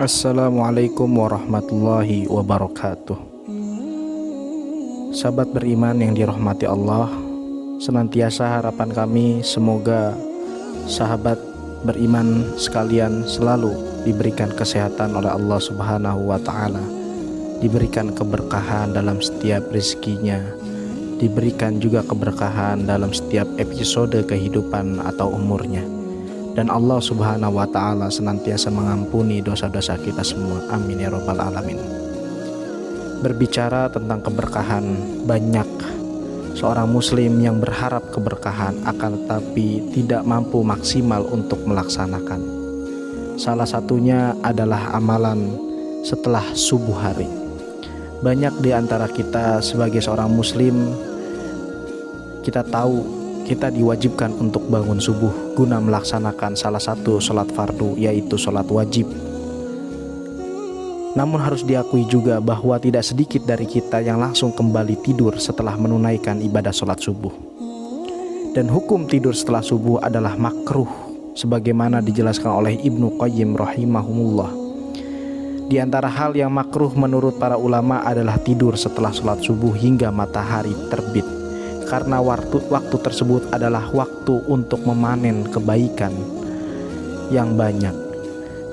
Assalamualaikum warahmatullahi wabarakatuh. Sahabat beriman yang dirahmati Allah, senantiasa harapan kami semoga sahabat beriman sekalian selalu diberikan kesehatan oleh Allah Subhanahu wa Ta'ala, diberikan keberkahan dalam setiap rezekinya, diberikan juga keberkahan dalam setiap episode kehidupan atau umurnya, dan Allah Subhanahu wa Ta'ala senantiasa mengampuni dosa-dosa kita semua. Amin ya rabbal alamin. Berbicara tentang keberkahan, banyak seorang muslim yang berharap keberkahan akan tetapi tidak mampu maksimal untuk melaksanakan. Salah satunya adalah amalan setelah subuh hari. Banyak di antara kita sebagai seorang muslim, kita tahu kita diwajibkan untuk bangun subuh guna melaksanakan salah satu sholat fardu, yaitu sholat wajib. Namun harus diakui juga bahwa tidak sedikit dari kita yang langsung kembali tidur setelah menunaikan ibadah sholat subuh. Dan hukum tidur setelah subuh adalah makruh, sebagaimana dijelaskan oleh Ibnu Qayyim rahimahumullah. Di antara hal yang makruh menurut para ulama adalah tidur setelah sholat subuh hingga matahari terbit, karena waktu tersebut adalah waktu untuk memanen kebaikan yang banyak.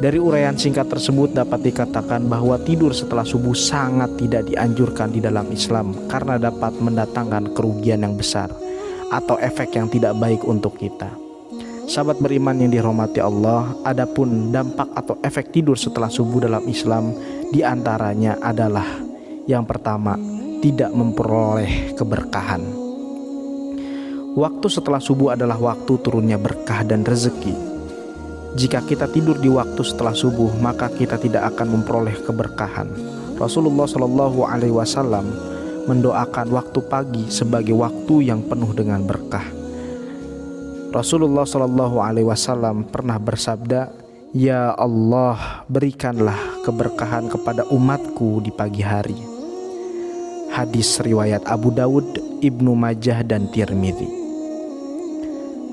Dari uraian singkat tersebut dapat dikatakan bahwa tidur setelah subuh sangat tidak dianjurkan di dalam Islam karena dapat mendatangkan kerugian yang besar atau efek yang tidak baik untuk kita. Sahabat beriman yang dirahmati Allah, adapun dampak atau efek tidur setelah subuh dalam Islam diantaranya adalah yang pertama, tidak memperoleh keberkahan. Waktu setelah subuh adalah waktu turunnya berkah dan rezeki. Jika kita tidur di waktu setelah subuh, maka kita tidak akan memperoleh keberkahan. Rasulullah Shallallahu Alaihi Wasallam mendoakan waktu pagi sebagai waktu yang penuh dengan berkah. Rasulullah Shallallahu Alaihi Wasallam pernah bersabda, "Ya Allah, berikanlah keberkahan kepada umatku di pagi hari." Hadis riwayat Abu Dawud, Ibnu Majah, dan Tirmidzi.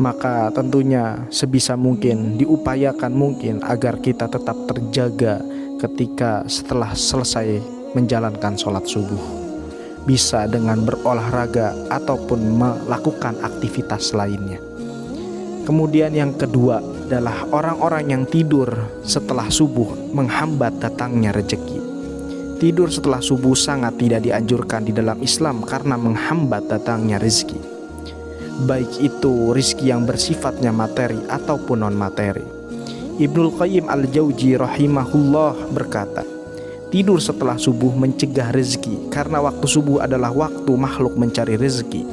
Maka tentunya sebisa mungkin diupayakan mungkin agar kita tetap terjaga ketika setelah selesai menjalankan sholat subuh, bisa dengan berolahraga ataupun melakukan aktivitas lainnya. Kemudian yang kedua adalah orang-orang yang tidur setelah subuh menghambat datangnya rezeki. Tidur setelah subuh sangat tidak dianjurkan di dalam Islam karena menghambat datangnya rezeki, baik itu rizki yang bersifatnya materi ataupun non-materi. Ibnul Qayyim al-Jauzi rahimahullah berkata, tidur setelah subuh mencegah rezeki karena waktu subuh adalah waktu makhluk mencari rezeki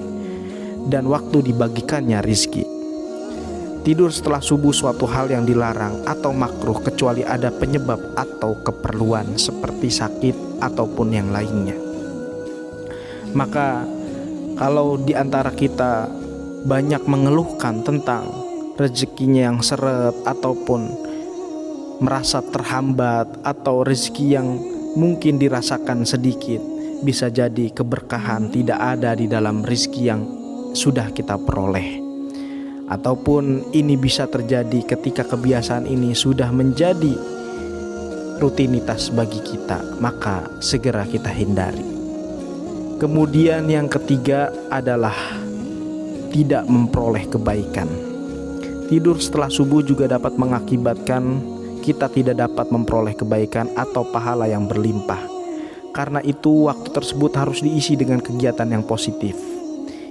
dan waktu dibagikannya rizki. Tidur setelah subuh suatu hal yang dilarang atau makruh kecuali ada penyebab atau keperluan seperti sakit ataupun yang lainnya. Maka kalau di antara kita banyak mengeluhkan tentang rezekinya yang seret ataupun merasa terhambat atau rezeki yang mungkin dirasakan sedikit, bisa jadi keberkahan tidak ada di dalam rezeki yang sudah kita peroleh. Ataupun ini bisa terjadi ketika kebiasaan ini sudah menjadi rutinitas bagi kita, maka segera kita hindari. Kemudian yang ketiga adalah tidak memperoleh kebaikan. Tidur setelah subuh juga dapat mengakibatkan kita tidak dapat memperoleh kebaikan atau pahala yang berlimpah. Karena itu waktu tersebut harus diisi dengan kegiatan yang positif.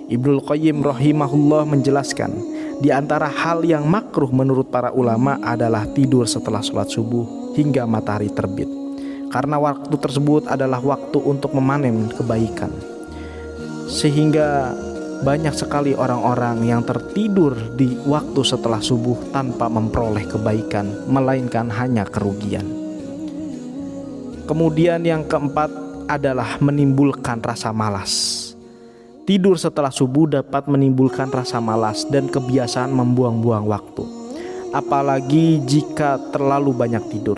Ibnul Qayyim rahimahullah menjelaskan, di antara hal yang makruh menurut para ulama adalah tidur setelah sholat subuh hingga matahari terbit, karena waktu tersebut adalah waktu untuk memanen kebaikan. Sehingga banyak sekali orang-orang yang tertidur di waktu setelah subuh tanpa memperoleh kebaikan, melainkan hanya kerugian. Kemudian yang keempat adalah menimbulkan rasa malas. Tidur setelah subuh dapat menimbulkan rasa malas dan kebiasaan membuang-buang waktu, apalagi jika terlalu banyak tidur.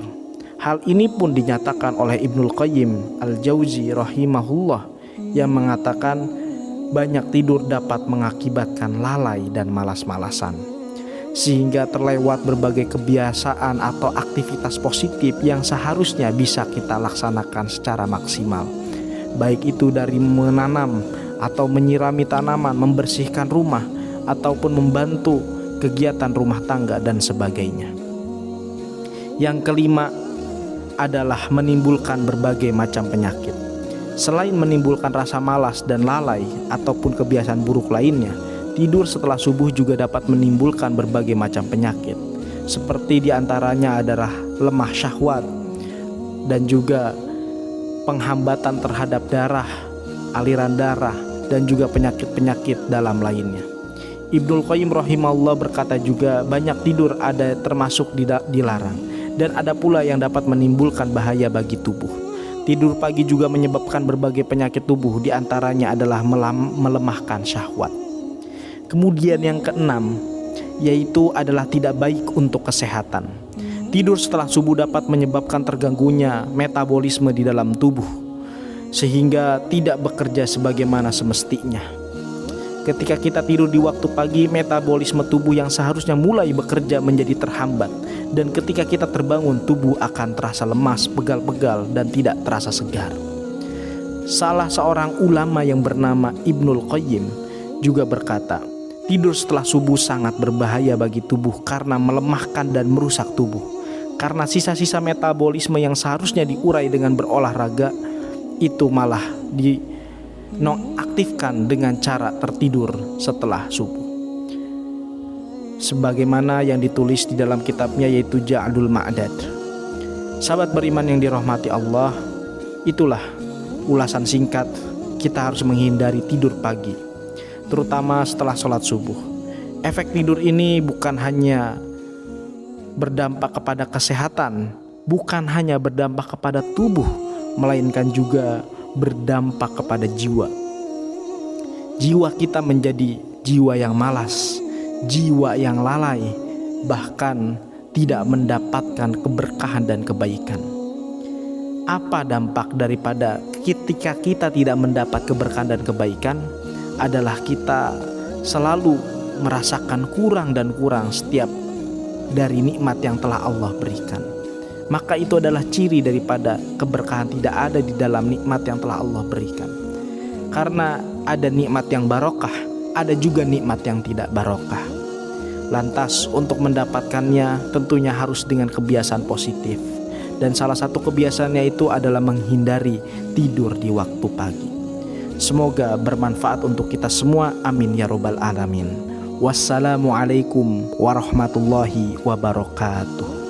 Hal ini pun dinyatakan oleh Ibnul Qayyim al-Jauzi rahimahullah yang mengatakan banyak tidur dapat mengakibatkan lalai dan malas-malasan. sehingga terlewat berbagai kebiasaan atau aktivitas positif yang seharusnya bisa kita laksanakan secara maksimal. Baik itu dari menanam atau menyirami tanaman, membersihkan rumah, ataupun membantu kegiatan rumah tangga dan sebagainya. Yang kelima adalah menimbulkan berbagai macam penyakit. Selain menimbulkan rasa malas dan lalai ataupun kebiasaan buruk lainnya, tidur setelah subuh juga dapat menimbulkan berbagai macam penyakit. Seperti diantaranya adalah lemah syahwat dan juga penghambatan terhadap darah, aliran darah, dan juga penyakit-penyakit dalam lainnya. Ibnul Qayyim rahimahullah berkata juga banyak tidur ada termasuk dilarang, dan ada pula yang dapat menimbulkan bahaya bagi tubuh. Tidur pagi juga menyebabkan berbagai penyakit tubuh, diantaranya adalah melemahkan syahwat. Kemudian yang keenam, yaitu adalah tidak baik untuk kesehatan. Tidur setelah subuh dapat menyebabkan terganggunya metabolisme di dalam tubuh, sehingga tidak bekerja sebagaimana semestinya. Ketika kita tidur di waktu pagi, metabolisme tubuh yang seharusnya mulai bekerja menjadi terhambat, dan ketika kita terbangun, tubuh akan terasa lemas, pegal-pegal, dan tidak terasa segar. Salah seorang ulama yang bernama Ibnul Qayyim juga berkata, tidur setelah subuh sangat berbahaya bagi tubuh karena melemahkan dan merusak tubuh. Karena sisa-sisa metabolisme yang seharusnya diurai dengan berolahraga, itu malah dinonaktifkan dengan cara tertidur setelah subuh. Sebagaimana yang ditulis di dalam kitabnya, yaitu Ja'dul Ma'dad. Sahabat beriman yang dirahmati Allah, itulah ulasan singkat kita harus menghindari tidur pagi, terutama setelah sholat subuh. Efek tidur ini bukan hanya berdampak kepada kesehatan, bukan hanya berdampak kepada tubuh, melainkan juga berdampak kepada jiwa. Jiwa kita menjadi jiwa yang malas, jiwa yang lalai, bahkan tidak mendapatkan keberkahan dan kebaikan. Apa dampak daripada ketika kita tidak mendapat keberkahan dan kebaikan? Adalah kita selalu merasakan kurang dan kurang setiap dari nikmat yang telah Allah berikan. Maka itu adalah ciri daripada keberkahan tidak ada di dalam nikmat yang telah Allah berikan. Karena ada nikmat yang barokah, ada juga nikmat yang tidak barokah. Lantas untuk mendapatkannya tentunya harus dengan kebiasaan positif. Dan salah satu kebiasaannya itu adalah menghindari tidur di waktu pagi. Semoga bermanfaat untuk kita semua, amin ya robbal alamin. Wassalamualaikum warahmatullahi wabarakatuh.